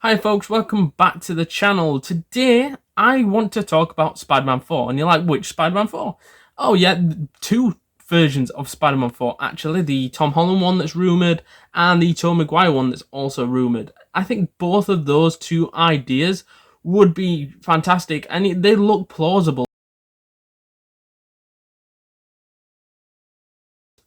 Hi folks, welcome back to the channel. Today, I want to talk about Spider-Man 4. And you're like, which Spider-Man 4? Oh yeah, two versions of Spider-Man 4 actually. The Tom Holland one that's rumoured and the Tobey Maguire one that's also rumoured. I think both of those two ideas would be fantastic and they look plausible.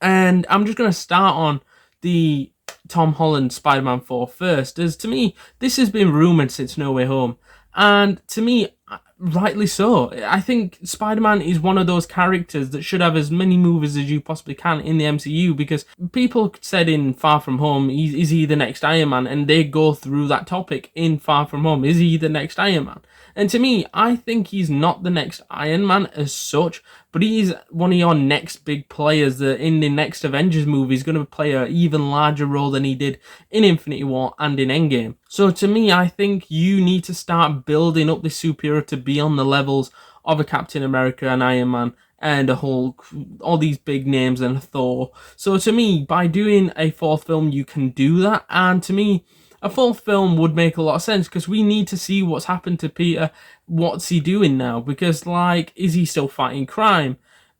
And I'm just going to start on the Tom Holland Spider-Man 4 first, as to me, this has been rumoured since No Way Home. And to me, rightly so. I think Spider-Man is one of those characters that should have as many movies as you possibly can in the MCU, because people said in Far From Home, is he the next Iron Man? And they go through that topic in Far From Home. Is he the next Iron Man? And to me, I think he's not the next Iron Man as such, but he's one of your next big players that in the next Avengers movie is going to play an even larger role than he did in Infinity War and in Endgame. So to me, I think you need to start building up this superhero to be on the levels of a Captain America and Iron Man and a Hulk, all these big names, and Thor. So to me, by doing a fourth film, you can do that. And to me, a fourth film would make a lot of sense, because we need to see what's happened to Peter. What's he doing now? Because, like, is he still fighting crime?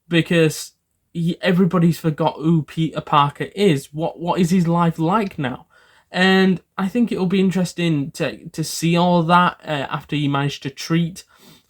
Because everybody's forgot who Peter Parker is. What is his life like now? And I think it'll be interesting to see all that after you manage to treat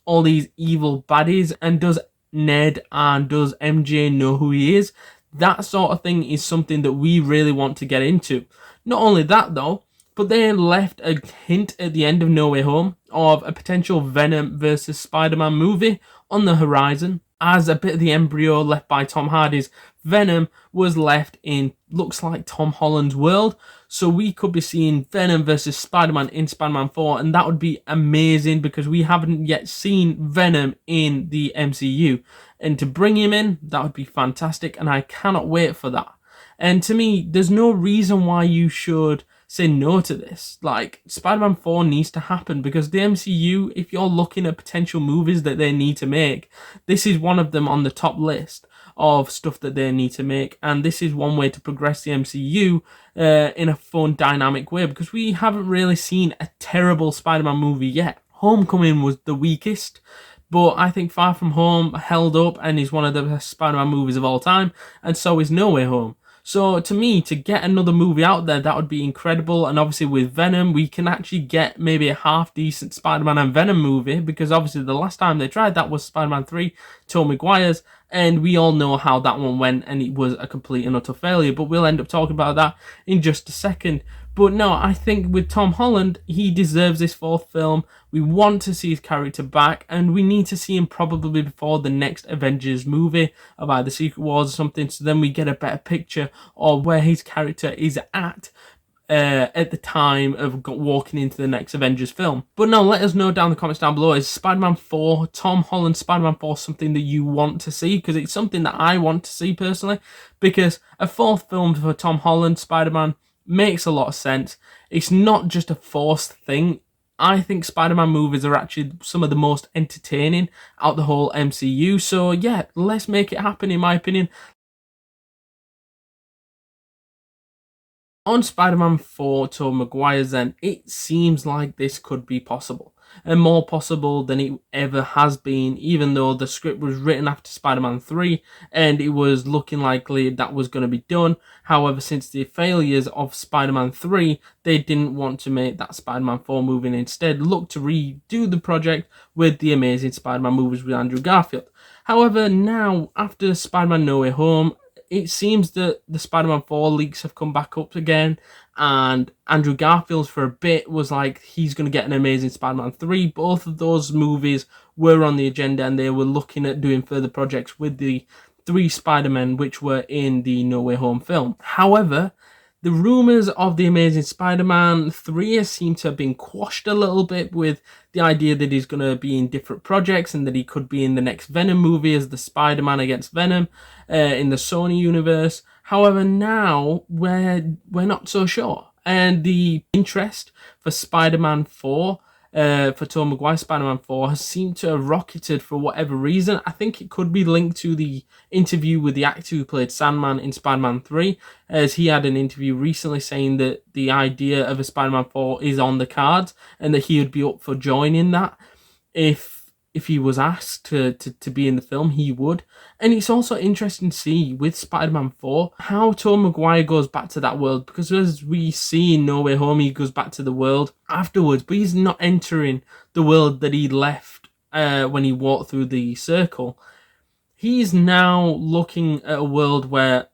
all these evil baddies. And does Ned and does MJ know who he is? That sort of thing is something that we really want to get into. Not only that though, but they left a hint at the end of No Way Home of a potential Venom versus Spider-Man movie on the horizon, as a bit of the embryo left by Tom Hardy's Venom was left in, looks like, Tom Holland's world. So we could be seeing Venom versus Spider-Man in Spider-Man 4, and that would be amazing because we haven't yet seen Venom in the MCU. And to bring him in, that would be fantastic, and I cannot wait for that. And to me, there's no reason why you should say no to this. Like, Spider-Man 4 needs to happen, because the MCU, if you're looking at potential movies that they need to make, this is one of them on the top list of stuff that they need to make. And this is one way to progress the MCU in a fun, dynamic way, because we haven't really seen a terrible Spider-Man movie yet. Homecoming was the weakest, but I think Far From Home held up and is one of the best Spider-Man movies of all time, and so is No Way Home. So to me, to get another movie out there, that would be incredible. And obviously with Venom, we can actually get maybe a half-decent Spider-Man and Venom movie, because obviously the last time they tried that was Spider-Man 3, Tobey Maguire's, and we all know how that one went, and it was a complete and utter failure. But we'll end up talking about that in just a second. But no, I think with Tom Holland, he deserves this fourth film. We want to see his character back, and we need to see him probably before the next Avengers movie of either Secret Wars or something, so then we get a better picture of where his character is at the time of walking into the next Avengers film. But no, let us know down in the comments down below, is Spider-Man 4, Tom Holland Spider-Man 4, something that you want to see? Because it's something that I want to see personally, because a fourth film for Tom Holland Spider-Man makes a lot of sense. It's not just a forced thing. I think Spider-Man movies are actually some of the most entertaining out the whole MCU. So yeah, let's make it happen, in my opinion. On Spider-Man 4, Tobey Maguire's then, it seems like this could be possible. And more possible than it ever has been, even though the script was written after Spider-Man 3 and it was looking likely that was going to be done. However, since the failures of Spider-Man 3, they didn't want to make that Spider-Man 4 movie, and instead look to redo the project with the Amazing Spider-Man movies with Andrew Garfield. However, now, after Spider-Man No Way Home, it seems that the Spider-Man 4 leaks have come back up again, and Andrew Garfield for a bit was like he's going to get an Amazing Spider-Man 3. Both of those movies were on the agenda, and they were looking at doing further projects with the three Spider-Men which were in the No Way Home film. However, the rumours of the Amazing Spider-Man 3 seem to have been quashed a little bit with the idea that he's going to be in different projects and that he could be in the next Venom movie as the Spider-Man against Venom in the Sony universe. However, now we're not so sure. And the interest for Spider-Man 4 for Tobey Maguire Spider-Man 4 has seemed to have rocketed for whatever reason. I think it could be linked to the interview with the actor who played Sandman in Spider-Man 3, as he had an interview recently saying that the idea of a Spider-Man 4 is on the cards and that he would be up for joining that if he was asked to be in the film, he would. And it's also interesting to see with Spider-Man 4 how Tobey Maguire goes back to that world, because as we see in No Way Home, he goes back to the world afterwards, but he's not entering the world that he left when he walked through the circle. He's now looking at a world where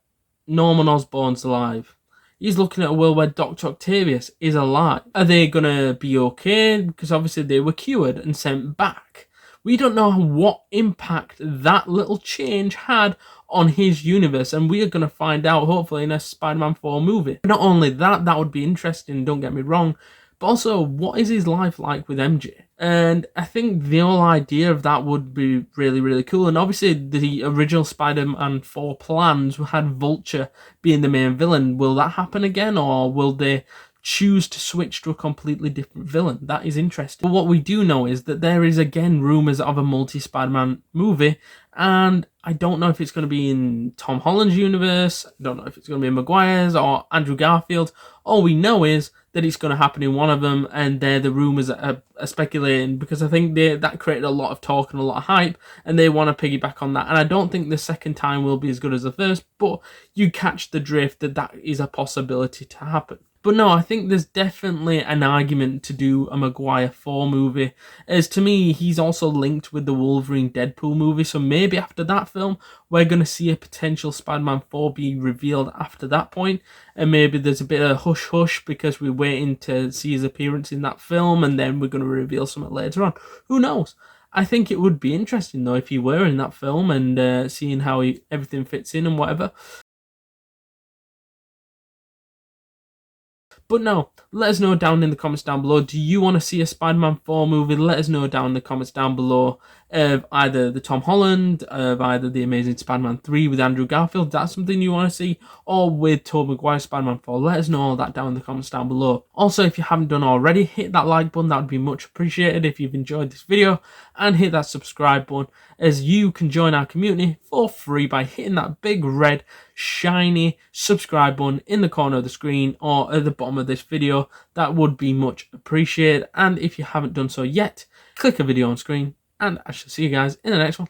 Norman Osborn's alive. He's looking at a world where Dr. Octavius is alive. Are they going to be okay? Because obviously they were cured and sent back. We don't know what impact that little change had on his universe, and we are going to find out hopefully in a Spider-Man 4 movie. Not only that, that would be interesting, don't get me wrong, but also what is his life like with MJ? And I think the whole idea of that would be really, really cool. And obviously the original Spider-Man 4 plans had Vulture being the main villain. Will that happen again, or will they choose to switch to a completely different villain? That is interesting. But what we do know is that there is again rumours of a multi-Spider-Man movie, and I don't know if it's going to be in Tom Holland's universe, I don't know if it's going to be in Maguire's or Andrew Garfield. All we know is that it's going to happen in one of them, and they're the rumours that are speculating, because I think that created a lot of talk and a lot of hype, and they want to piggyback on that. And I don't think the second time will be as good as the first, but you catch the drift that that is a possibility to happen. But no, I think there's definitely an argument to do a Maguire 4 movie, as to me, he's also linked with the Wolverine Deadpool movie, so maybe after that film, we're going to see a potential Spider-Man 4 be revealed after that point, and maybe there's a bit of hush-hush because we're waiting to see his appearance in that film, and then we're going to reveal something later on. Who knows? I think it would be interesting, though, if he were in that film, and seeing how everything fits in and whatever. But no, let us know down in the comments down below. Do you want to see a Spider-Man 4 movie? Let us know down in the comments down below of either the Tom Holland, of either the Amazing Spider-Man 3 with Andrew Garfield. That's something you want to see, or with Tobey Maguire Spider-Man 4. Let us know all that down in the comments down below. Also, if you haven't done already, hit that like button. That would be much appreciated if you've enjoyed this video. And hit that subscribe button, as you can join our community for free by hitting that big red shiny subscribe button in the corner of the screen or at the bottom of this video. That would be much appreciated. And if you haven't done so yet, click a video on screen, and I shall see you guys in the next one.